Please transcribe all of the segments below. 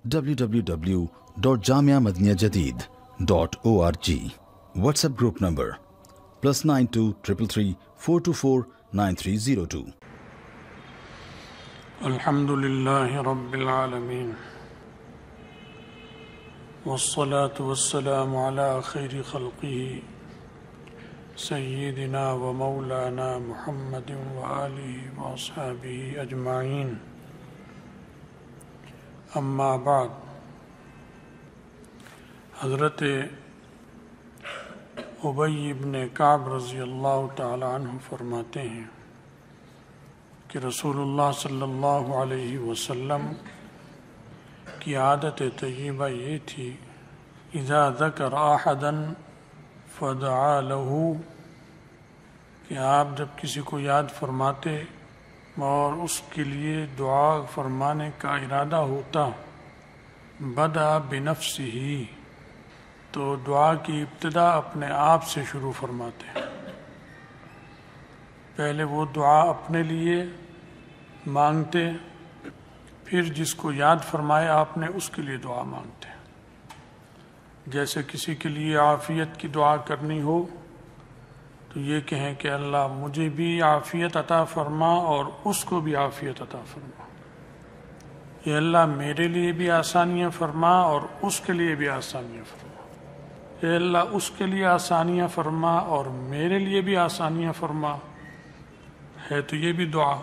www.jamiamadiniyajadid.org. WhatsApp group number +92 333 424 9302. الحمدللہ رب العالمین والصلاة والسلام على خیر خلقہ سیدنا و مولانا محمد وآلہ واصحابہ اجمعین. اما بعد، حضرت ابی بن کعب رضی اللہ تعالی عنہ فرماتے ہیں کہ رسول اللہ صلی اللہ علیہ وسلم کی عادت طیبہ یہ تھی، اذا ذکر احدا فدعا له، کہ آپ جب کسی کو یاد فرماتے اور اس کے لیے دعا فرمانے کا ارادہ ہوتا، بدأ بنفسہ، تو دعا کی ابتدا اپنے آپ سے شروع فرماتے ہیں. پہلے وہ دعا اپنے لیے مانگتے، پھر جس کو یاد فرمایا آپ نے اس کے لیے دعا مانگتے. جیسے کسی کے لیے عافیت کی دعا کرنی ہو تو یہ کہیں کہ اللہ مجھے بھی عافیت عطا فرما اور اس کو بھی عافیت عطا فرما. اے اللہ میرے لیے بھی آسانیاں فرما اور اس کے لیے بھی آسانیاں فرما. اے اللہ اس کے لیے آسانیاں فرما اور میرے لیے بھی آسانیاں فرما. ہے تو یہ بھی دعا،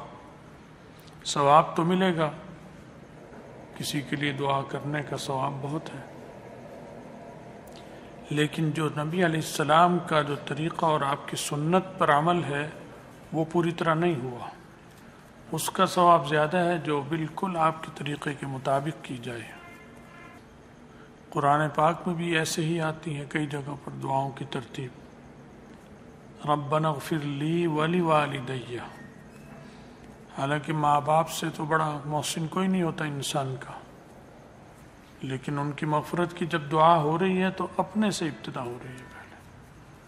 ثواب تو ملے گا، کسی کے لیے دعا کرنے کا ثواب بہت ہے. لیکن جو نبی علیہ السلام کا جو طریقہ اور آپ کی سنت پر عمل ہے وہ پوری طرح نہیں ہوا. اس کا ثواب زیادہ ہے جو بالکل آپ کے طریقے کے مطابق کی جائے. قرآن پاک میں بھی ایسے ہی آتی ہیں کئی جگہ پر دعاؤں کی ترتیب. ربنا اغفر لی ولوالدی، حالانکہ ماں باپ سے تو بڑا محسن کوئی نہیں ہوتا انسان کا، لیکن ان کی مغفرت کی جب دعا ہو رہی ہے تو اپنے سے ابتدا ہو رہی ہے. پہلے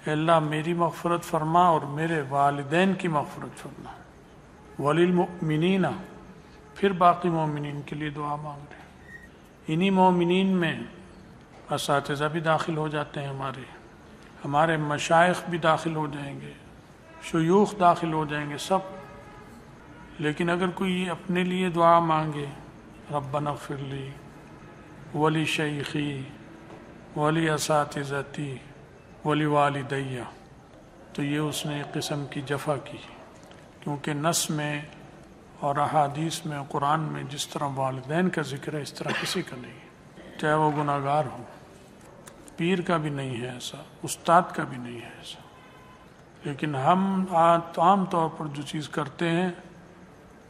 اے اللہ میری مغفرت فرما اور میرے والدین کی مغفرت فرما. وللمؤمنین، پھر باقی مومنین کے لیے دعا مانگ رہے ہیں. انہی مومنین میں اساتذہ بھی داخل ہو جاتے ہیں، ہمارے مشائخ بھی داخل ہو جائیں گے، شیوخ داخل ہو جائیں گے سب. لیکن اگر کوئی اپنے لیے دعا مانگے، ربنا اغفر لی ولی شیخی ولی اساتذتی ولی والدی، تو یہ اس نے ایک قسم کی جفا کی، کیونکہ نص میں اور احادیث میں قرآن میں جس طرح والدین کا ذکر ہے اس طرح کسی کا نہیں ہے، چاہے وہ گناہ گار ہو. پیر کا بھی نہیں ہے ایسا، استاد کا بھی نہیں ہے ایسا. لیکن ہم عام طور پر جو چیز کرتے ہیں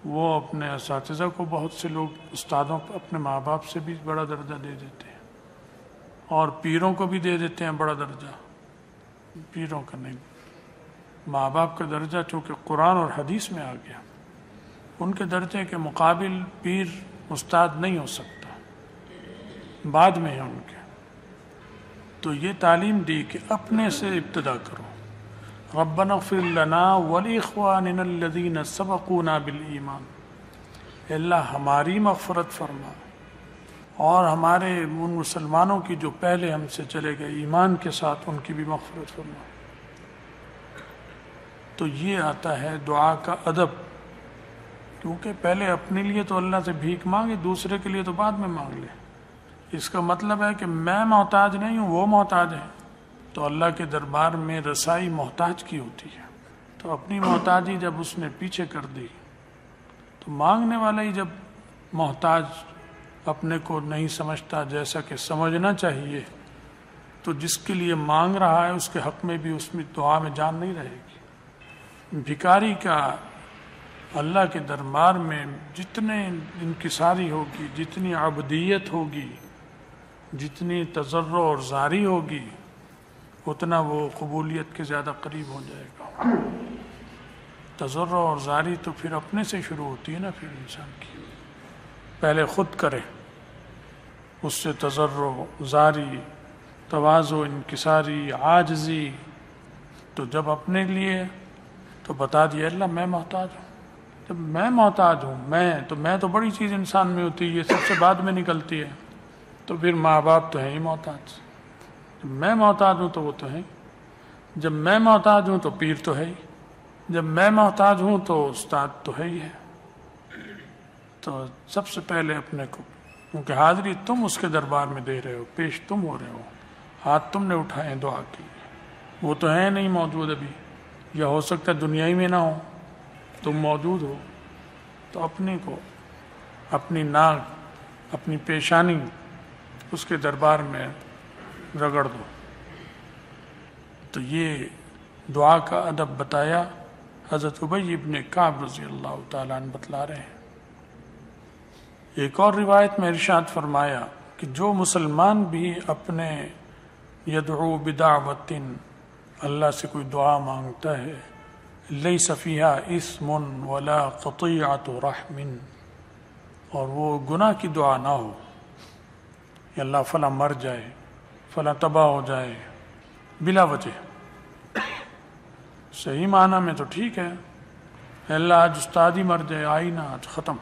وہ اپنے اساتذہ کو، بہت سے لوگ استادوں کو اپنے ماں باپ سے بھی بڑا درجہ دے دیتے ہیں، اور پیروں کو بھی دے دیتے ہیں بڑا درجہ. پیروں کا نہیں، ماں باپ کا درجہ چونکہ قرآن اور حدیث میں آ گیا، ان کے درجے کے مقابل پیر استاد نہیں ہو سکتا، بعد میں ہے ان کے. تو یہ تعلیم دی کہ اپنے سے ابتدا کرو. ربنا اغفر لنا ولاخواننا الذین سبقونا بالایمان، اے اللہ ہماری مغفرت فرما اور ہمارے ان مسلمانوں کی جو پہلے ہم سے چلے گئے ایمان کے ساتھ، ان کی بھی مغفرت فرما. تو یہ آتا ہے دعا کا ادب، کیونکہ پہلے اپنے لیے تو اللہ سے بھیک مانگے، دوسرے کے لیے تو بعد میں مانگ لے. اس کا مطلب ہے کہ میں محتاج نہیں ہوں، وہ محتاج ہے. تو اللہ کے دربار میں رسائی محتاج کی ہوتی ہے، تو اپنی محتاجی جب اس نے پیچھے کر دی تو مانگنے والا ہی جب محتاج اپنے کو نہیں سمجھتا جیسا کہ سمجھنا چاہیے، تو جس کے لیے مانگ رہا ہے اس کے حق میں بھی اس میں دعا میں جان نہیں رہے گی. بھکاری کا اللہ کے دربار میں جتنے انکساری ہوگی، جتنی عبدیت ہوگی، جتنی تضرع اور زاری ہوگی، اتنا وہ قبولیت کے زیادہ قریب ہو جائے گا. تضرع اور زاری تو پھر اپنے سے شروع ہوتی ہے نا. پھر انسان کی پہلے خود کرے، اس سے تضرع، زاری، تواضع، انکساری، عاجزی. تو جب اپنے لیے تو بتا دیا اللہ میں محتاج ہوں. جب میں محتاج ہوں، میں تو بڑی چیز انسان میں ہوتی ہے، یہ سب سے بعد میں نکلتی ہے. تو پھر ماں باپ تو ہیں ہی محتاج. جب میں محتاج ہوں تو وہ تو ہیں. جب میں محتاج ہوں تو پیر تو ہے ہی. جب میں محتاج ہوں تو استاد تو ہے ہی ہے. تو سب سے پہلے اپنے کو، کیونکہ حاضری تم اس کے دربار میں دے رہے ہو، پیش تم ہو رہے ہو، ہاتھ تم نے اٹھائے دعا کی. وہ تو ہے نہیں موجود ابھی، یا ہو سکتا ہے دنیا ہی میں نہ ہو، تم موجود ہو. تو اپنے کو، اپنی ناک، اپنی پیشانی اس کے دربار میں رگڑ دو. تو یہ دعا کا ادب بتایا. حضرت ابی ابن کعب رضی اللہ تعالیٰ عنہ بتلا رہے ہیں. ایک اور روایت میں ارشاد فرمایا کہ جو مسلمان بھی اپنے یدعو بدعوت، اللہ سے کوئی دعا مانگتا ہے، لیس فیہا اسم ولا قطیعۃ رحم، اور وہ گناہ کی دعا نہ ہو کہ اللہ فلاں مر جائے، فلاں تباہ ہو جائے بلا وجہ. صحیح معنی میں تو ٹھیک ہے، اللہ آج استاد ہی مر جائے، آئی نہ آج ختم،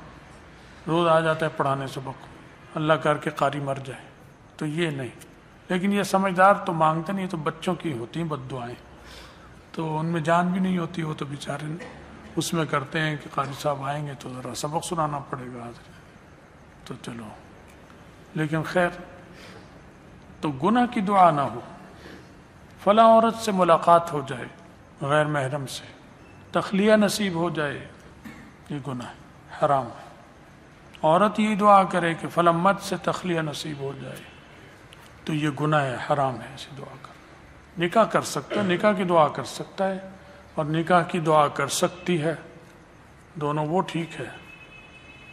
روز آ جاتا ہے پڑھانے سبق، اللہ کر کے قاری مر جائے، تو یہ نہیں. لیکن یہ سمجھدار تو مانگتے نہیں، تو بچوں کی ہوتی ہیں بد دعائیں، تو ان میں جان بھی نہیں ہوتی. وہ تو بیچارے اس میں کرتے ہیں کہ قاری صاحب آئیں گے تو ذرا سبق سنانا پڑے گا حاضر، تو چلو. لیکن خیر، تو گناہ کی دعا نہ ہو. فلاں عورت سے ملاقات ہو جائے غیر محرم سے، تخلیہ نصیب ہو جائے، یہ گناہ ہے، حرام ہے. عورت یہ دعا کرے کہ فلاں مرد سے تخلیہ نصیب ہو جائے، تو یہ گناہ ہے، حرام ہے ایسی دعا کرنا. نکاح کر سکتا ہے، نکاح کی دعا کر سکتا ہے، اور نکاح کی دعا کر سکتی ہے، دونوں وہ ٹھیک ہے،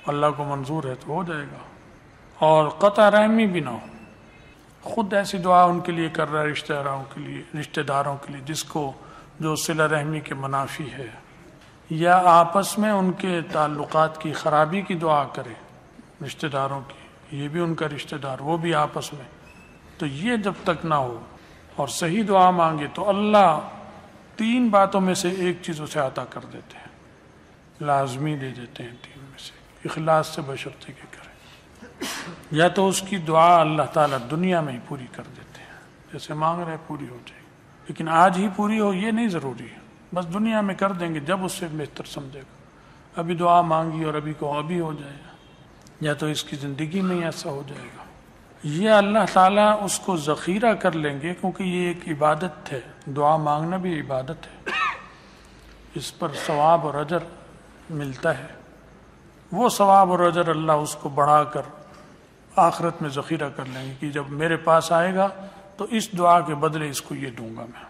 اللہ کو منظور ہے تو ہو جائے گا. اور قطع رحمی بھی نہ ہو. خود ایسی دعا ان کے لیے کر رہا ہے، رشتہ داروں کے لیے جس کو جو صلہ رحمی کے منافی ہے، یا آپس میں ان کے تعلقات کی خرابی کی دعا کرے رشتہ داروں کی، یہ بھی ان کا رشتہ دار، وہ بھی آپس میں. تو یہ جب تک نہ ہو اور صحیح دعا مانگے تو اللہ 3 باتوں میں سے ایک چیز اسے عطا کر دیتے ہیں، لازمی دے دیتے ہیں. 3 میں سے اخلاص سے بشرطے کے کرے. یا تو اس کی دعا اللہ تعالیٰ دنیا میں ہی پوری کر دیتے ہیں، جیسے مانگ رہے پوری ہو جائے گی. لیکن آج ہی پوری ہو یہ نہیں ضروری ہے، بس دنیا میں کر دیں گے جب اس سے بہتر سمجھے گا. ابھی دعا مانگی اور ابھی کو ابھی ہو جائے گا، یا تو اس کی زندگی میں ہی ایسا ہو جائے گا. یہ اللہ تعالیٰ اس کو ذخیرہ کر لیں گے، کیونکہ یہ ایک عبادت ہے، دعا مانگنا بھی عبادت ہے، اس پر ثواب اور اجر ملتا ہے. وہ ثواب اور اجر اللہ اس کو بڑھا کر آخرت میں ذخیرہ کر لیں گے کہ جب میرے پاس آئے گا تو اس دعا کے بدلے اس کو یہ دوں گا میں.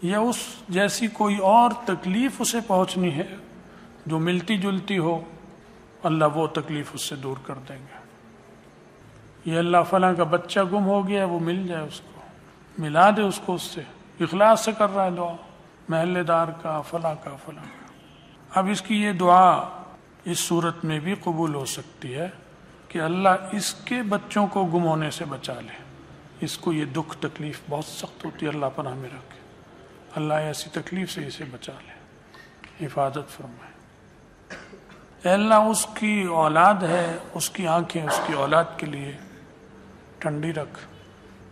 یا اس جیسی کوئی اور تکلیف اسے پہنچنی ہے جو ملتی جلتی ہو، اللہ وہ تکلیف اس سے دور کر دیں گے. یہ اللہ فلاں کا بچہ گم ہو گیا، وہ مل جائے، اس کو ملا دے، اس کو اس سے اخلاص سے کر رہا ہے دعا، محلے دار کا، فلاں کا، فلاں کا. اب اس کی یہ دعا اس صورت میں بھی قبول ہو سکتی ہے کہ اللہ اس کے بچوں کو گم ہونے سے بچا لے. اس کو یہ دکھ تکلیف بہت سخت ہوتی ہے، اللہ پناہ میں رکھے، اللہ ایسی تکلیف سے اسے بچا لے، حفاظت فرمائے. اے اللہ اس کی اولاد ہے، اس کی آنکھیں اس کی اولاد کے لیے ٹھنڈی رکھ،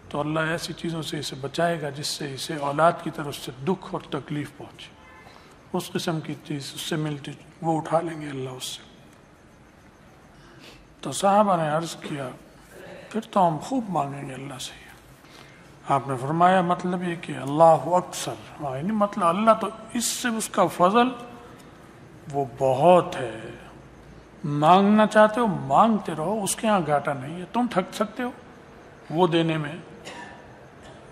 تو اللہ ایسی چیزوں سے اسے بچائے گا جس سے اسے اولاد کی طرف سے دکھ اور تکلیف پہنچے. اس قسم کی چیز اس سے ملتی وہ اٹھا لیں گے اللہ اس سے. تو صحابہ نے عرض کیا پھر تو ہم خوب مانگیں گے اللہ سے. آپ نے فرمایا مطلب یہ کہ اللہ اکثر، یعنی مطلب اللہ تو اس سے اس کا فضل وہ بہت ہے. مانگنا چاہتے ہو مانگتے رہو، اس کے ہاں گھاٹا نہیں ہے. تم تھک سکتے ہو وہ دینے میں،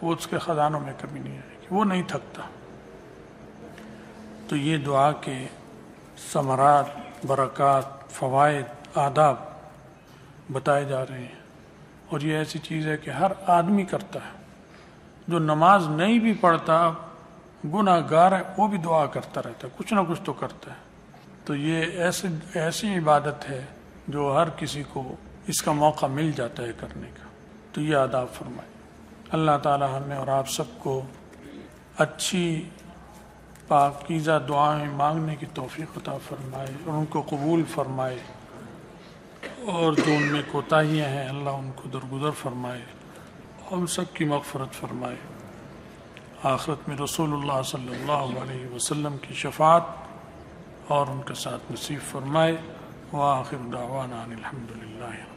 وہ اس کے خزانوں میں کمی نہیں آئے گی، وہ نہیں تھکتا. تو یہ دعا کے ثمرات، برکات، فوائد، آداب بتائے جا رہے ہیں. اور یہ ایسی چیز ہے کہ ہر آدمی کرتا ہے. جو نماز نہیں بھی پڑھتا، گناہ گار ہے، وہ بھی دعا کرتا رہتا ہے، کچھ نہ کچھ تو کرتا ہے. تو یہ ایسی عبادت ہے جو ہر کسی کو اس کا موقع مل جاتا ہے کرنے کا. تو یہ آداب فرمائے. اللہ تعالی ہمیں اور آپ سب کو اچھی پاکیزہ دعائیں مانگنے کی توفیق عطا فرمائے اور ان کو قبول فرمائے، اور جو ان میں کوتاہیاں ہیں اللہ ان کو درگزر فرمائے، ہم سب کی مغفرت فرمائے، آخرت میں رسول اللہ صلی اللہ علیہ وسلم کی شفاعت اور ان کے ساتھ نصیب فرمائے۔ وآخر دعوانا ان الحمد للہ۔